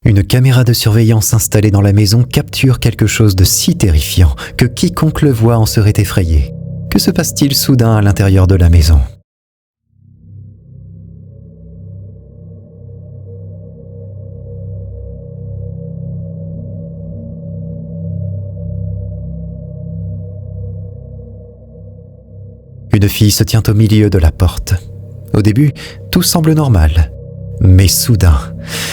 Une caméra de surveillance installée dans la maison capture quelque chose de si terrifiant que quiconque le voit en serait effrayé. Que se passe-t-il soudain à l'intérieur de la maison ? Une fille se tient au milieu de la porte. Au début, tout semble normal. Mais soudain,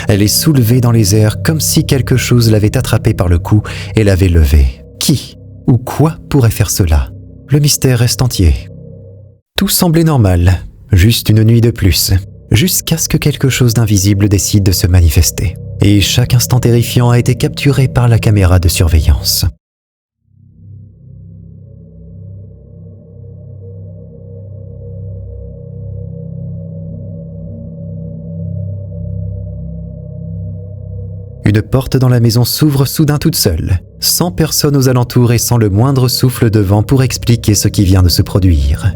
elle est soulevée dans les airs comme si quelque chose l'avait attrapée par le cou et l'avait levée. Qui ou quoi pourrait faire cela ? Le mystère reste entier. Tout semblait normal, juste une nuit de plus, jusqu'à ce que quelque chose d'invisible décide de se manifester. Et chaque instant terrifiant a été capturé par la caméra de surveillance. Une porte dans la maison s'ouvre soudain toute seule, sans personne aux alentours et sans le moindre souffle de vent pour expliquer ce qui vient de se produire.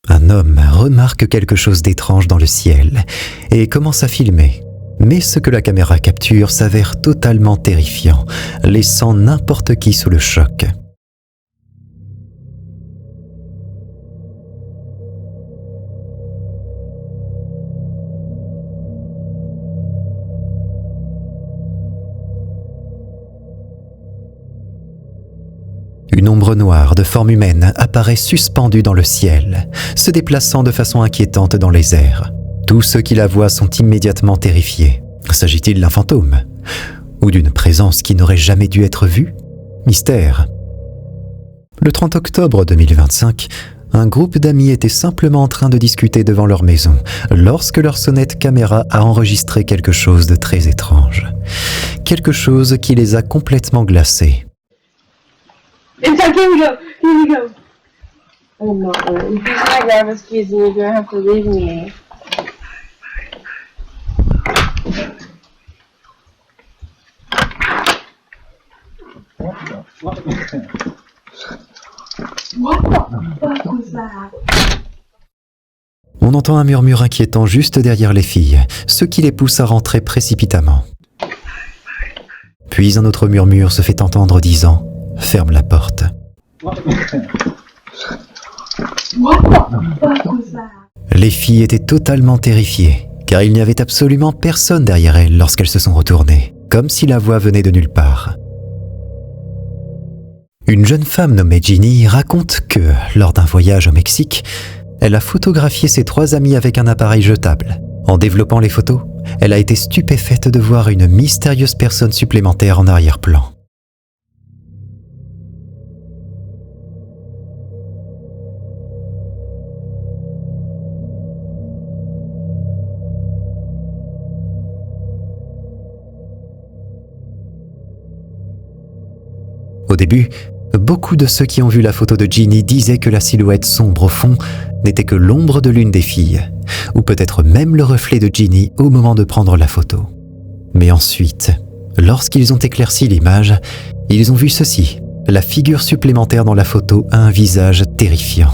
Un homme remarque quelque chose d'étrange dans le ciel et commence à filmer. Mais ce que la caméra capture s'avère totalement terrifiant, laissant n'importe qui sous le choc. Une ombre noire de forme humaine apparaît suspendue dans le ciel, se déplaçant de façon inquiétante dans les airs. Tous ceux qui la voient sont immédiatement terrifiés. S'agit-il d'un fantôme ? Ou d'une présence qui n'aurait jamais dû être vue ? Mystère. Le 30 octobre 2025, un groupe d'amis était simplement en train de discuter devant leur maison lorsque leur sonnette caméra a enregistré quelque chose de très étrange. Quelque chose qui les a complètement glacés. Inside, here we go. Here we go. Oh no, if you see my grandma's keys, you're gonna have to leave me. What the fuck was that? On entend un murmure inquiétant juste derrière les filles, ce qui les pousse à rentrer précipitamment. Puis un autre murmure se fait entendre disant « Ferme la porte ». Les filles étaient totalement terrifiées, car il n'y avait absolument personne derrière elles lorsqu'elles se sont retournées, comme si la voix venait de nulle part. Une jeune femme nommée Ginny raconte que, lors d'un voyage au Mexique, elle a photographié ses 3 amis avec un appareil jetable. En développant les photos, elle a été stupéfaite de voir une mystérieuse personne supplémentaire en arrière-plan. Au début, beaucoup de ceux qui ont vu la photo de Ginny disaient que la silhouette sombre au fond n'était que l'ombre de l'une des filles, ou peut-être même le reflet de Ginny au moment de prendre la photo. Mais ensuite, lorsqu'ils ont éclairci l'image, ils ont vu ceci. La figure supplémentaire dans la photo a un visage terrifiant.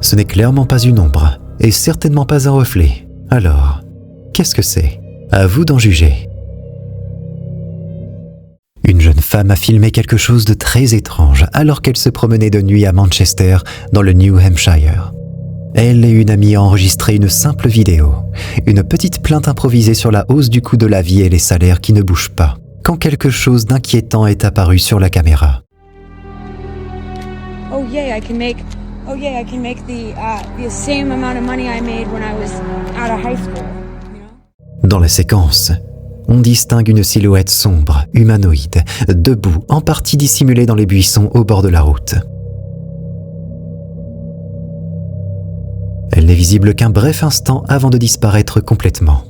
Ce n'est clairement pas une ombre, et certainement pas un reflet. Alors, qu'est-ce que c'est ? À vous d'en juger. Une jeune femme a filmé quelque chose de très étrange alors qu'elle se promenait de nuit à Manchester, dans le New Hampshire. Elle et une amie ont enregistré une simple vidéo, une petite plainte improvisée sur la hausse du coût de la vie et les salaires qui ne bougent pas, quand quelque chose d'inquiétant est apparu sur la caméra. Oh yeah, I can make the same amount of money I made when I was out of high school. You know? Dans la séquence, on distingue une silhouette sombre, humanoïde, debout, en partie dissimulée dans les buissons au bord de la route. Elle n'est visible qu'un bref instant avant de disparaître complètement.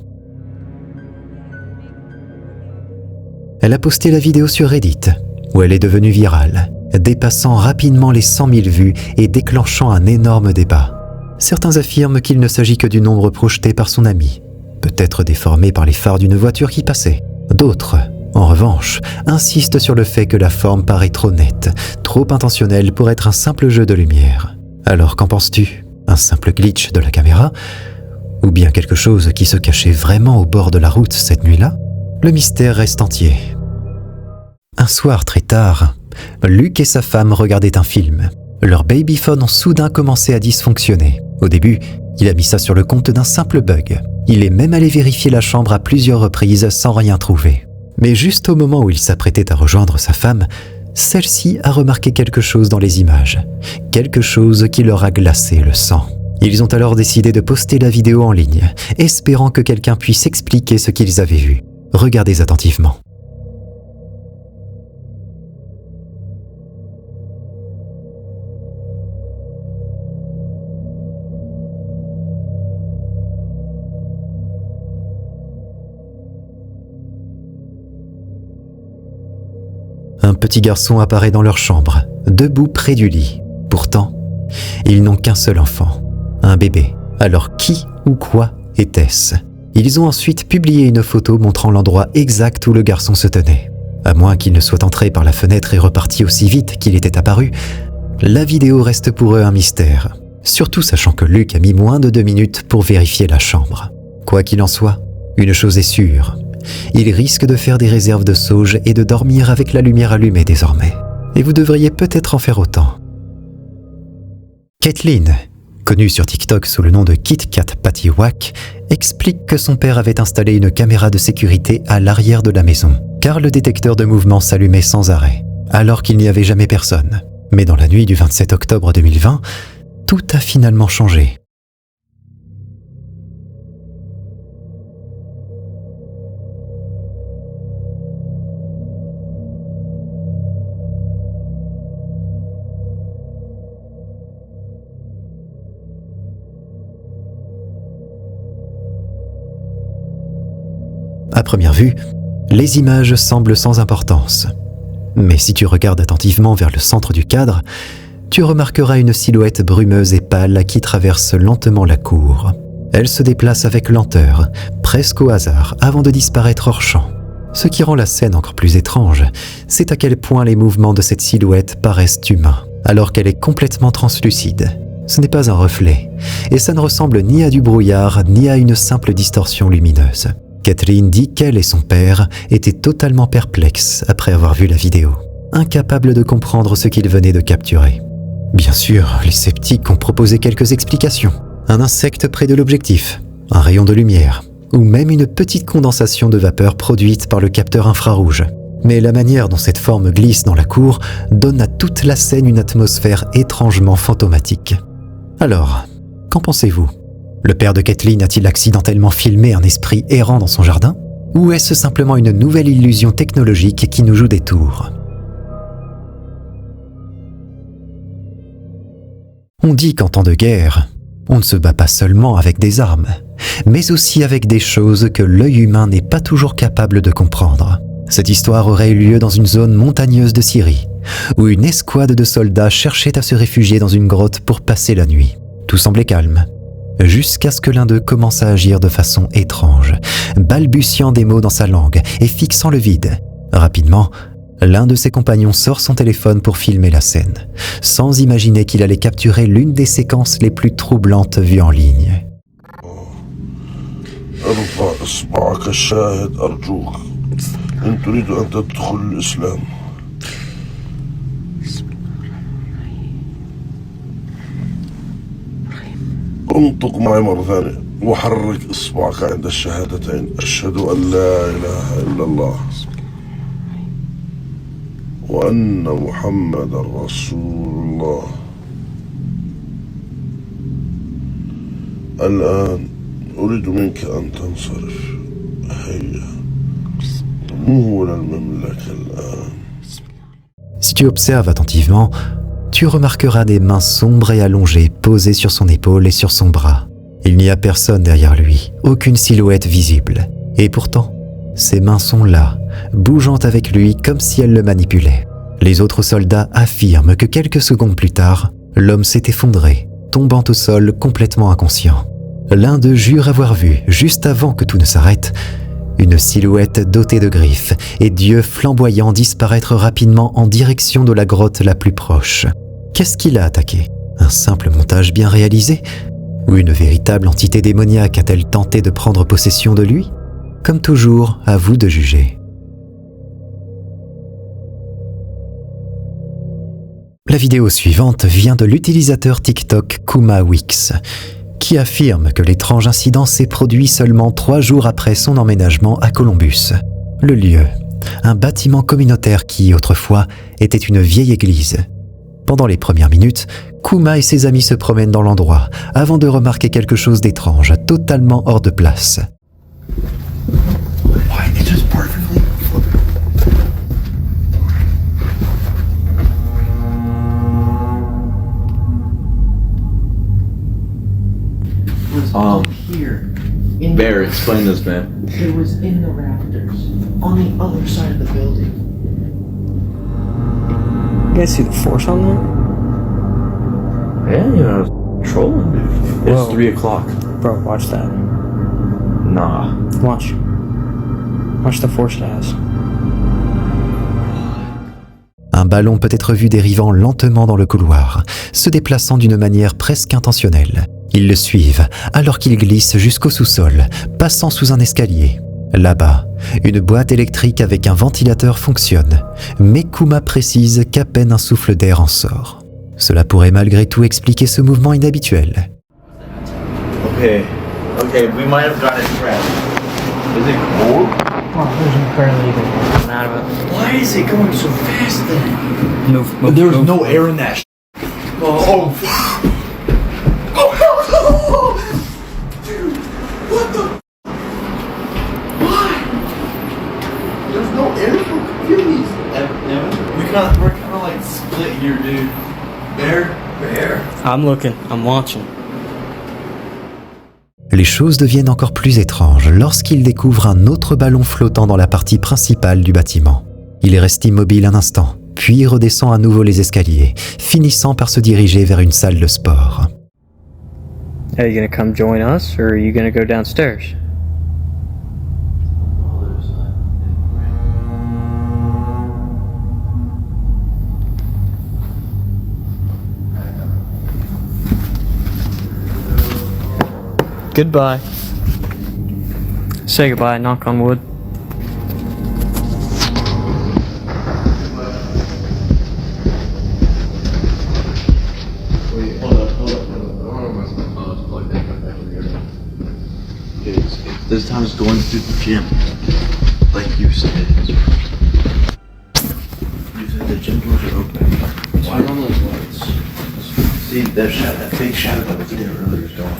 Elle a posté la vidéo sur Reddit, où elle est devenue virale, dépassant rapidement les 100 000 vues et déclenchant un énorme débat. Certains affirment qu'il ne s'agit que d'une ombre projetée par son ami, peut-être déformée par les phares d'une voiture qui passait. D'autres, en revanche, insistent sur le fait que la forme paraît trop nette, trop intentionnelle pour être un simple jeu de lumière. Alors qu'en penses-tu ? Un simple glitch de la caméra ? Ou bien quelque chose qui se cachait vraiment au bord de la route cette nuit-là ? le mystère reste entier. Un soir très tard, Luke et sa femme regardaient un film. Leur babyphone ont soudain commencé à dysfonctionner. Au début, il a mis ça sur le compte d'un simple bug. Il est même allé vérifier la chambre à plusieurs reprises sans rien trouver. Mais juste au moment où il s'apprêtait à rejoindre sa femme, celle-ci a remarqué quelque chose dans les images. Quelque chose qui leur a glacé le sang. Ils ont alors décidé de poster la vidéo en ligne, espérant que quelqu'un puisse expliquer ce qu'ils avaient vu. Regardez attentivement. Un petit garçon apparaît dans leur chambre, debout près du lit. Pourtant, ils n'ont qu'un seul enfant, un bébé. Alors qui ou quoi était-ce ? Ils ont ensuite publié une photo montrant l'endroit exact où le garçon se tenait. À moins qu'il ne soit entré par la fenêtre et reparti aussi vite qu'il était apparu, la vidéo reste pour eux un mystère. Surtout sachant que Luke a mis moins de 2 minutes pour vérifier la chambre. Quoi qu'il en soit, une chose est sûre. Il risque de faire des réserves de sauge et de dormir avec la lumière allumée désormais. Et vous devriez peut-être en faire autant. Caitlin, connue sur TikTok sous le nom de KitKat Patty Whack, explique que son père avait installé une caméra de sécurité à l'arrière de la maison, car le détecteur de mouvement s'allumait sans arrêt, alors qu'il n'y avait jamais personne. Mais dans la nuit du 27 octobre 2020, tout a finalement changé. À première vue, les images semblent sans importance. Mais si tu regardes attentivement vers le centre du cadre, tu remarqueras une silhouette brumeuse et pâle qui traverse lentement la cour. Elle se déplace avec lenteur, presque au hasard, avant de disparaître hors champ. Ce qui rend la scène encore plus étrange, c'est à quel point les mouvements de cette silhouette paraissent humains, alors qu'elle est complètement translucide. Ce n'est pas un reflet, et ça ne ressemble ni à du brouillard, ni à une simple distorsion lumineuse. Caitlin dit qu'elle et son père étaient totalement perplexes après avoir vu la vidéo, incapables de comprendre ce qu'ils venaient de capturer. Bien sûr, les sceptiques ont proposé quelques explications. Un insecte près de l'objectif, un rayon de lumière, ou même une petite condensation de vapeur produite par le capteur infrarouge. Mais la manière dont cette forme glisse dans la cour donne à toute la scène une atmosphère étrangement fantomatique. Alors, qu'en pensez-vous ? Le père de Caitlin a-t-il accidentellement filmé un esprit errant dans son jardin ? Ou est-ce simplement une nouvelle illusion technologique qui nous joue des tours ? On dit qu'en temps de guerre, on ne se bat pas seulement avec des armes, mais aussi avec des choses que l'œil humain n'est pas toujours capable de comprendre. Cette histoire aurait eu lieu dans une zone montagneuse de Syrie, où une escouade de soldats cherchait à se réfugier dans une grotte pour passer la nuit. Tout semblait calme, jusqu'à ce que l'un d'eux commence à agir de façon étrange, balbutiant des mots dans sa langue et fixant le vide. Rapidement, l'un de ses compagnons sort son téléphone pour filmer la scène, sans imaginer qu'il allait capturer l'une des séquences les plus troublantes vues en ligne. ارفع إصبعك الشاهد أرجوك إن تريد أن تدخل الإسلام. انطق معي مرة ثانية وحرك إصبعك عند الشهادتين أشهد أن لا إله إلا الله وأن محمد رسول الله. الآن أريد منك أن تنصرف. هيا مو للمملكة الآن. Si tu observes attentivement, tu remarqueras des mains sombres et allongées posées sur son épaule et sur son bras. Il n'y a personne derrière lui, aucune silhouette visible. Et pourtant, ses mains sont là, bougeant avec lui comme si elles le manipulaient. Les autres soldats affirment que quelques secondes plus tard, l'homme s'est effondré, tombant au sol complètement inconscient. L'un d'eux jure avoir vu, juste avant que tout ne s'arrête, une silhouette dotée de griffes et d'yeux flamboyants disparaître rapidement en direction de la grotte la plus proche. Qu'est-ce qui l'a attaqué ? Un simple montage bien réalisé ? Ou une véritable entité démoniaque a-t-elle tenté de prendre possession de lui ? Comme toujours, à vous de juger. La vidéo suivante vient de l'utilisateur TikTok KumaWix, qui affirme que l'étrange incident s'est produit seulement 3 jours après son emménagement à Columbus. Le lieu, un bâtiment communautaire qui, autrefois, était une vieille église. Pendant les premières minutes, Kuma et ses amis se promènent dans l'endroit avant de remarquer quelque chose d'étrange, totalement hors de place. Here. Bear, explain this, man. It was in the rafters, on the other side of the building. You guys see the force on there? Yeah, you know, trolling, dude. It's Whoa. 3 o'clock. Bro, watch that. Nah. Watch. Watch the force it has. Un ballon peut être vu dérivant lentement dans le couloir, se déplaçant d'une manière presque intentionnelle. Ils le suivent alors qu'il glisse jusqu'au sous-sol, passant sous un escalier. Là-bas, une boîte électrique avec un ventilateur fonctionne, mais Kuma précise qu'à peine un souffle d'air en sort. Cela pourrait malgré tout expliquer ce mouvement inhabituel. Okay, we might have got it trapped. Is it cold? Oh, there's barely even coming out of it. Why is it going so fast then? Move, There was no air in that. Oh, Dude, what the? Why? There's no air for Achilles. we're kind of like split here, dude. Bear. I'm looking. I'm watching. Les choses deviennent encore plus étranges lorsqu'il découvre un autre ballon flottant dans la partie principale du bâtiment. Il reste immobile un instant, puis redescend à nouveau les escaliers, finissant par se diriger vers une salle de sport. Are you gonna come join us, or are you gonna go downstairs? Goodbye. Say goodbye, knock on wood. Wait, hold up. This time it's going to the gym. Like you said. You said the gym doors are open. Why are all those lights? See, that big shadow that was there earlier is gone.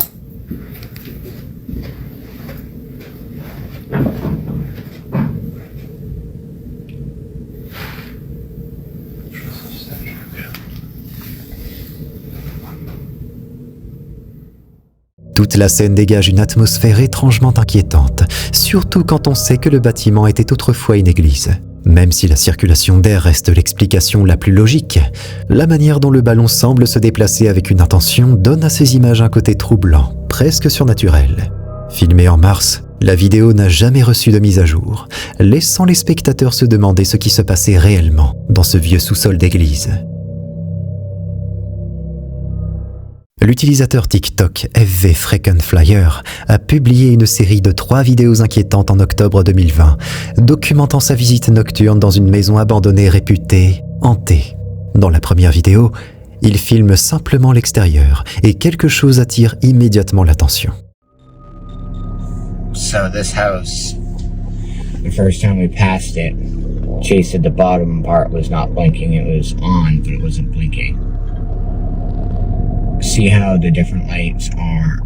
Toute la scène dégage une atmosphère étrangement inquiétante, surtout quand on sait que le bâtiment était autrefois une église. Même si la circulation d'air reste l'explication la plus logique, la manière dont le ballon semble se déplacer avec une intention donne à ces images un côté troublant, presque surnaturel. Filmée en mars, la vidéo n'a jamais reçu de mise à jour, laissant les spectateurs se demander ce qui se passait réellement dans ce vieux sous-sol d'église. L'utilisateur TikTok FV Freakenflyer a publié une série de 3 vidéos inquiétantes en octobre 2020, documentant sa visite nocturne dans une maison abandonnée réputée hantée. Dans la première vidéo, il filme simplement l'extérieur et quelque chose attire immédiatement l'attention. So this house, the first time we passed it, Chase said the bottom part was not blinking. It was on, but it wasn't blinking. See how the different lights are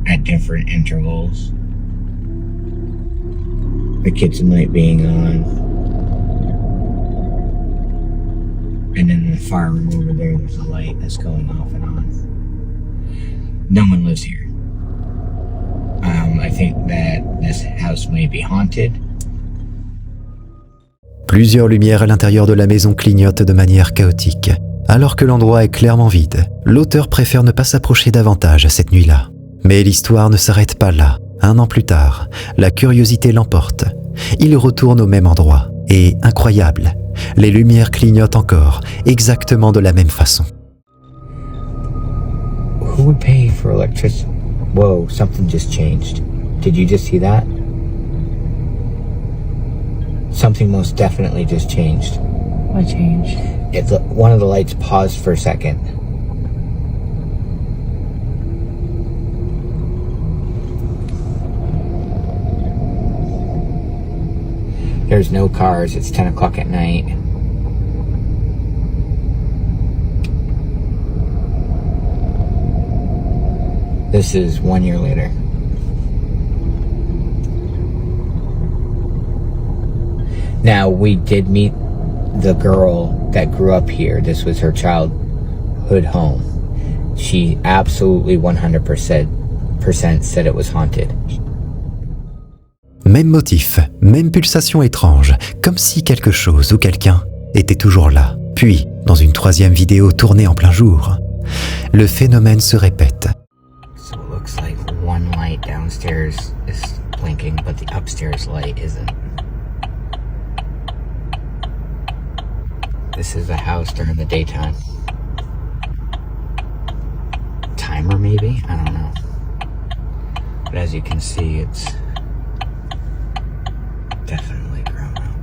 at different intervals? The kitchen light being on. And then the fire room over there's a light that's going off and on. No one lives here. I think that this house may be haunted. Plusieurs lumières à l'intérieur de la maison clignotent de manière chaotique. Alors que l'endroit est clairement vide, l'auteur préfère ne pas s'approcher davantage cette nuit-là. Mais l'histoire ne s'arrête pas là. 1 an plus tard, la curiosité l'emporte. Il retourne au même endroit. Et, incroyable, les lumières clignotent encore, exactement de la même façon. Who would pay for electricity? Whoa, something just changed. Did you just see that? Something most definitely just changed. What changed? One of the lights paused for a second. There's no cars. It's 10 o'clock at night. This is 1 year later. Now, we did meet the girl that grew up here. This was her childhood home. She absolutely 100% said it was haunted. Même motif, même pulsation étrange, comme si quelque chose ou quelqu'un était toujours là. Puis, dans une troisième vidéo tournée en plein jour, le phénomène se répète. So it looks like one light downstairs is blinking, but the upstairs light isn't. This is a house during the daytime. Timer maybe? I don't know. But as you can see, it's definitely grown up.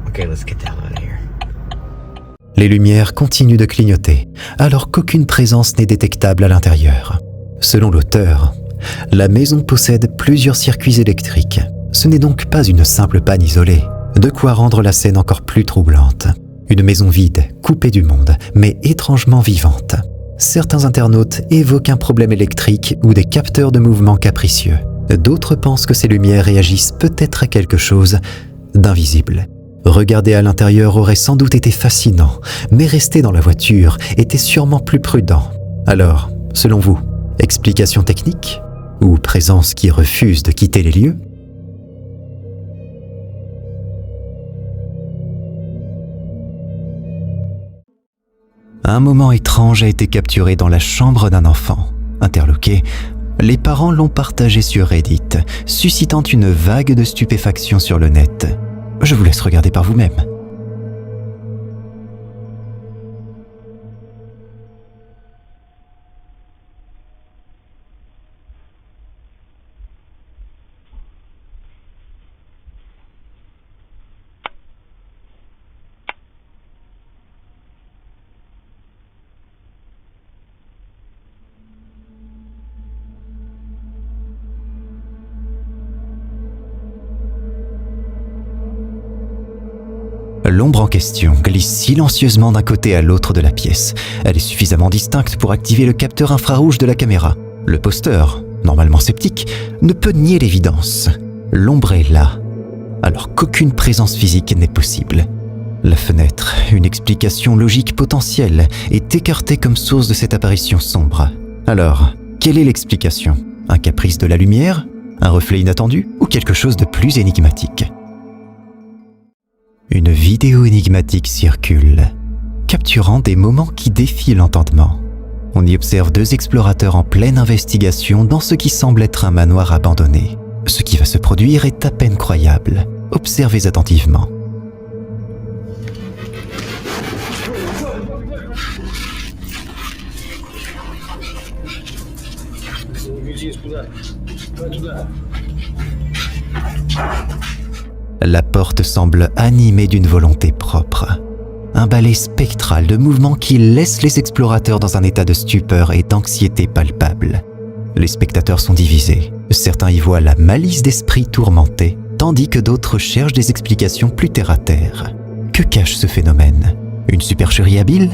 Okay, let's get the hell out of here. Les lumières continuent de clignoter, alors qu'aucune présence n'est détectable à l'intérieur. Selon l'auteur, la maison possède plusieurs circuits électriques. Ce n'est donc pas une simple panne isolée, de quoi rendre la scène encore plus troublante. Une maison vide, coupée du monde, mais étrangement vivante. Certains internautes évoquent un problème électrique ou des capteurs de mouvement capricieux. D'autres pensent que ces lumières réagissent peut-être à quelque chose d'invisible. Regarder à l'intérieur aurait sans doute été fascinant, mais rester dans la voiture était sûrement plus prudent. Alors, selon vous, explication technique ou présence qui refuse de quitter les lieux ? Un moment étrange a été capturé dans la chambre d'un enfant. Interloqués, les parents l'ont partagé sur Reddit, suscitant une vague de stupéfaction sur le net. Je vous laisse regarder par vous-même. L'ombre en question glisse silencieusement d'un côté à l'autre de la pièce. Elle est suffisamment distincte pour activer le capteur infrarouge de la caméra. Le posteur, normalement sceptique, ne peut nier l'évidence. L'ombre est là, alors qu'aucune présence physique n'est possible. La fenêtre, une explication logique potentielle, est écartée comme source de cette apparition sombre. Alors, quelle est l'explication ? Un caprice de la lumière ? Un reflet inattendu ? Ou quelque chose de plus énigmatique ? Une vidéo énigmatique circule, capturant des moments qui défient l'entendement. On y observe deux explorateurs en pleine investigation dans ce qui semble être un manoir abandonné. Ce qui va se produire est à peine croyable. Observez attentivement. La porte semble animée d'une volonté propre. Un balai spectral de mouvements qui laisse les explorateurs dans un état de stupeur et d'anxiété palpable. Les spectateurs sont divisés. Certains y voient la malice d'esprit tourmenté, tandis que d'autres cherchent des explications plus terre-à-terre. Que cache ce phénomène ? Une supercherie habile ?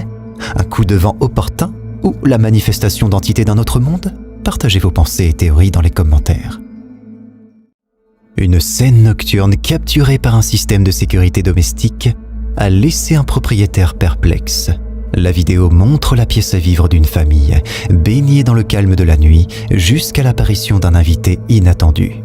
Un coup de vent opportun ? Ou la manifestation d'entités d'un autre monde ? Partagez vos pensées et théories dans les commentaires. Une scène nocturne capturée par un système de sécurité domestique a laissé un propriétaire perplexe. La vidéo montre la pièce à vivre d'une famille, baignée dans le calme de la nuit, jusqu'à l'apparition d'un invité inattendu.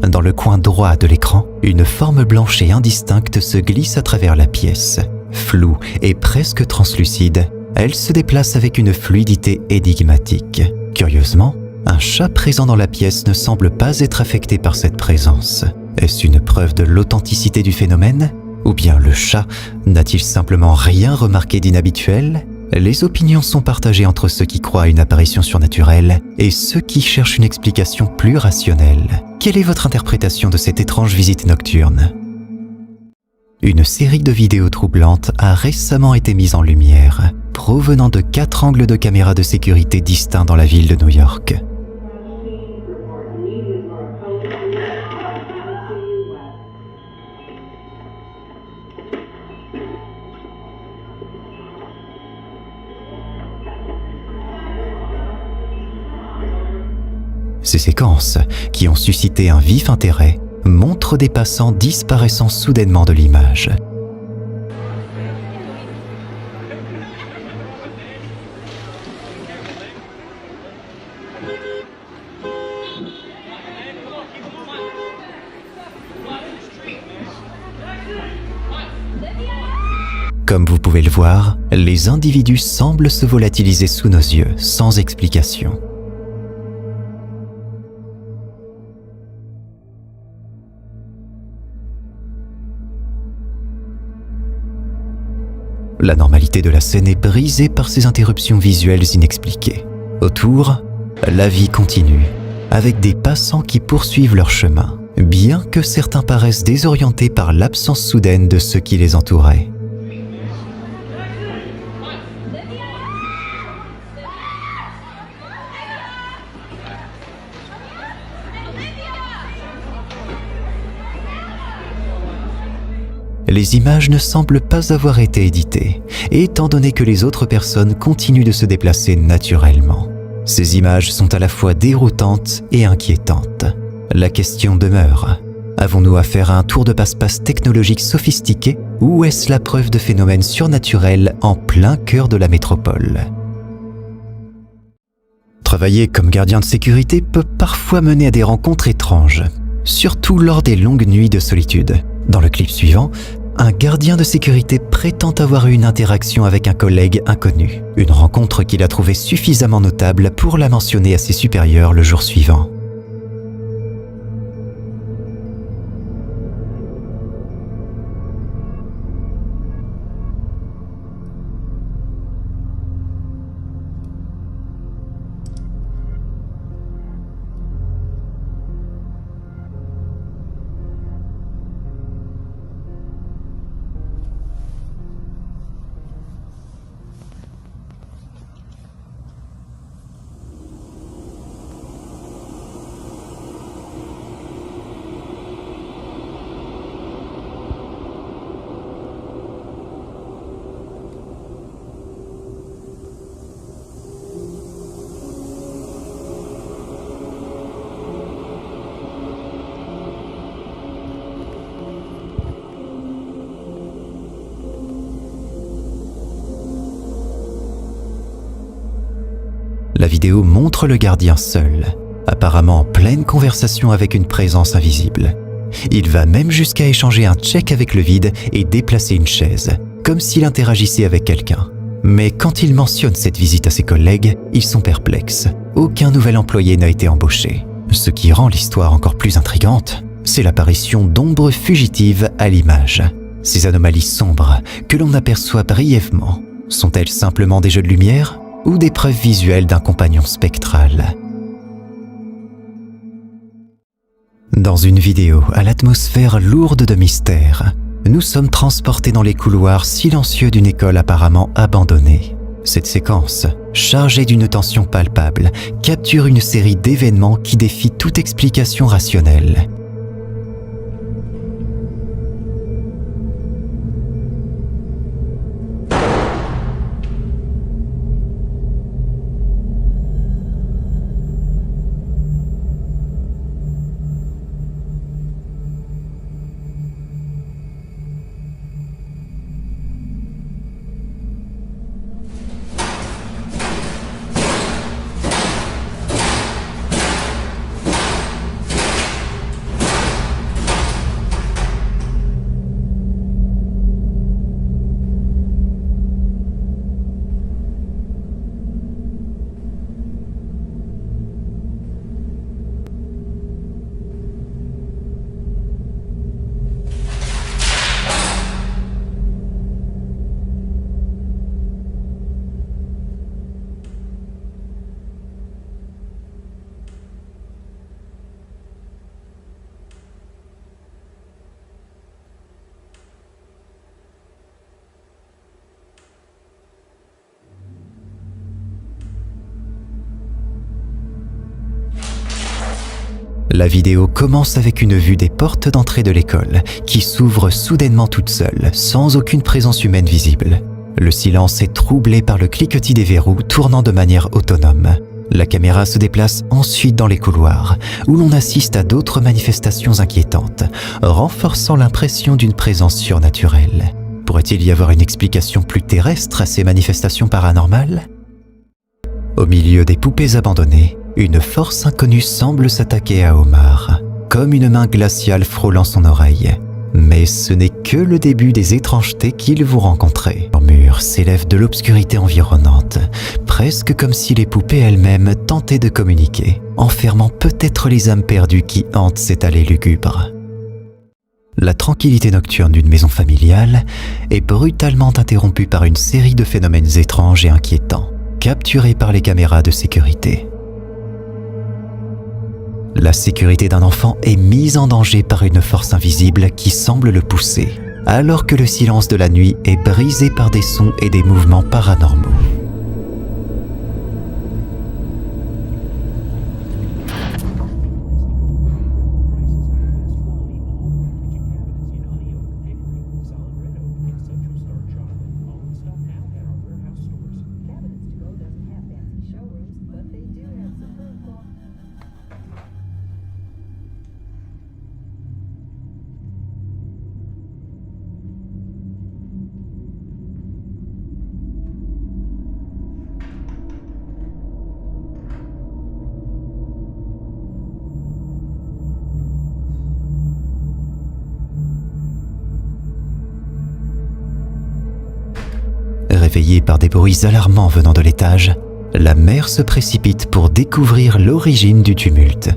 Dans le coin droit de l'écran, une forme blanche et indistincte se glisse à travers la pièce. Floue et presque translucide, elle se déplace avec une fluidité énigmatique. Curieusement, un chat présent dans la pièce ne semble pas être affecté par cette présence. Est-ce une preuve de l'authenticité du phénomène? Ou bien le chat n'a-t-il simplement rien remarqué d'inhabituel? Les opinions sont partagées entre ceux qui croient à une apparition surnaturelle et ceux qui cherchent une explication plus rationnelle. Quelle est votre interprétation de cette étrange visite nocturne? Une série de vidéos troublantes a récemment été mise en lumière, provenant de 4 angles de caméras de sécurité distincts dans la ville de New York. Ces séquences, qui ont suscité un vif intérêt, montrent des passants disparaissant soudainement de l'image. Comme vous pouvez le voir, les individus semblent se volatiliser sous nos yeux, sans explication. La normalité de la scène est brisée par ces interruptions visuelles inexpliquées. Autour, la vie continue, avec des passants qui poursuivent leur chemin, bien que certains paraissent désorientés par l'absence soudaine de ceux qui les entouraient. Les images ne semblent pas avoir été éditées, étant donné que les autres personnes continuent de se déplacer naturellement. Ces images sont à la fois déroutantes et inquiétantes. La question demeure, avons-nous affaire à un tour de passe-passe technologique sophistiqué ou est-ce la preuve de phénomènes surnaturels en plein cœur de la métropole? Travailler comme gardien de sécurité peut parfois mener à des rencontres étranges, surtout lors des longues nuits de solitude. Dans le clip suivant, un gardien de sécurité prétend avoir eu une interaction avec un collègue inconnu, une rencontre qu'il a trouvée suffisamment notable pour la mentionner à ses supérieurs le jour suivant. La vidéo montre le gardien seul, apparemment en pleine conversation avec une présence invisible. Il va même jusqu'à échanger un check avec le vide et déplacer une chaise, comme s'il interagissait avec quelqu'un. Mais quand il mentionne cette visite à ses collègues, ils sont perplexes. Aucun nouvel employé n'a été embauché. Ce qui rend l'histoire encore plus intrigante, c'est l'apparition d'ombres fugitives à l'image. Ces anomalies sombres que l'on aperçoit brièvement, sont-elles simplement des jeux de lumière ou des preuves visuelles d'un compagnon spectral? Dans une vidéo à l'atmosphère lourde de mystère, nous sommes transportés dans les couloirs silencieux d'une école apparemment abandonnée. Cette séquence, chargée d'une tension palpable, capture une série d'événements qui défient toute explication rationnelle. La vidéo commence avec une vue des portes d'entrée de l'école qui s'ouvrent soudainement toutes seules, sans aucune présence humaine visible. Le silence est troublé par le cliquetis des verrous tournant de manière autonome. La caméra se déplace ensuite dans les couloirs, où l'on assiste à d'autres manifestations inquiétantes, renforçant l'impression d'une présence surnaturelle. Pourrait-il y avoir une explication plus terrestre à ces manifestations paranormales ? Au milieu des poupées abandonnées, une force inconnue semble s'attaquer à Omar, comme une main glaciale frôlant son oreille. Mais ce n'est que le début des étrangetés qu'ils vont rencontrer. Le mur s'élève de l'obscurité environnante, presque comme si les poupées elles-mêmes tentaient de communiquer, enfermant peut-être les âmes perdues qui hantent cette allée lugubre. La tranquillité nocturne d'une maison familiale est brutalement interrompue par une série de phénomènes étranges et inquiétants, capturés par les caméras de sécurité. La sécurité d'un enfant est mise en danger par une force invisible qui semble le pousser, alors que le silence de la nuit est brisé par des sons et des mouvements paranormaux. Réveillée par des bruits alarmants venant de l'étage, la mère se précipite pour découvrir l'origine du tumulte.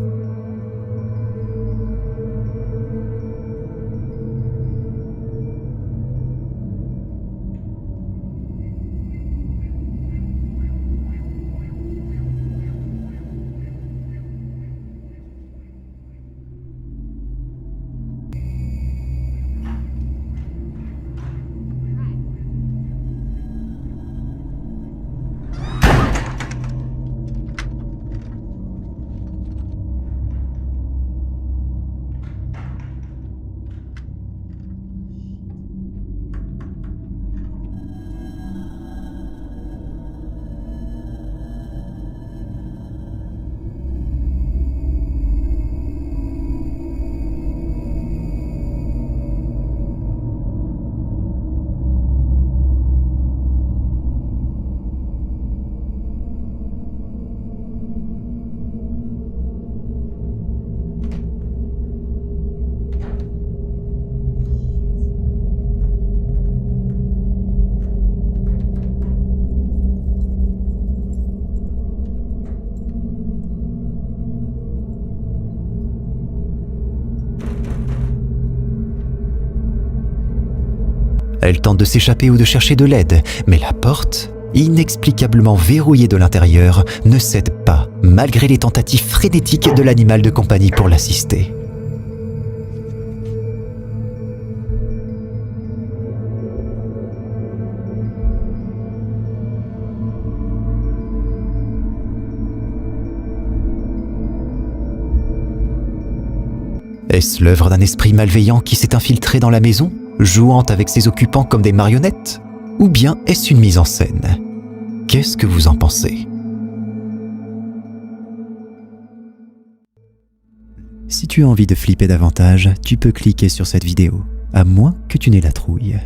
Elle tente de s'échapper ou de chercher de l'aide, mais la porte, inexplicablement verrouillée de l'intérieur, ne cède pas, malgré les tentatives frénétiques de l'animal de compagnie pour l'assister. Est-ce l'œuvre d'un esprit malveillant qui s'est infiltré dans la maison, jouant avec ses occupants comme des marionnettes? Ou bien est-ce une mise en scène? Qu'est-ce que vous en pensez? Si tu as envie de flipper davantage, tu peux cliquer sur cette vidéo, à moins que tu n'aies la trouille.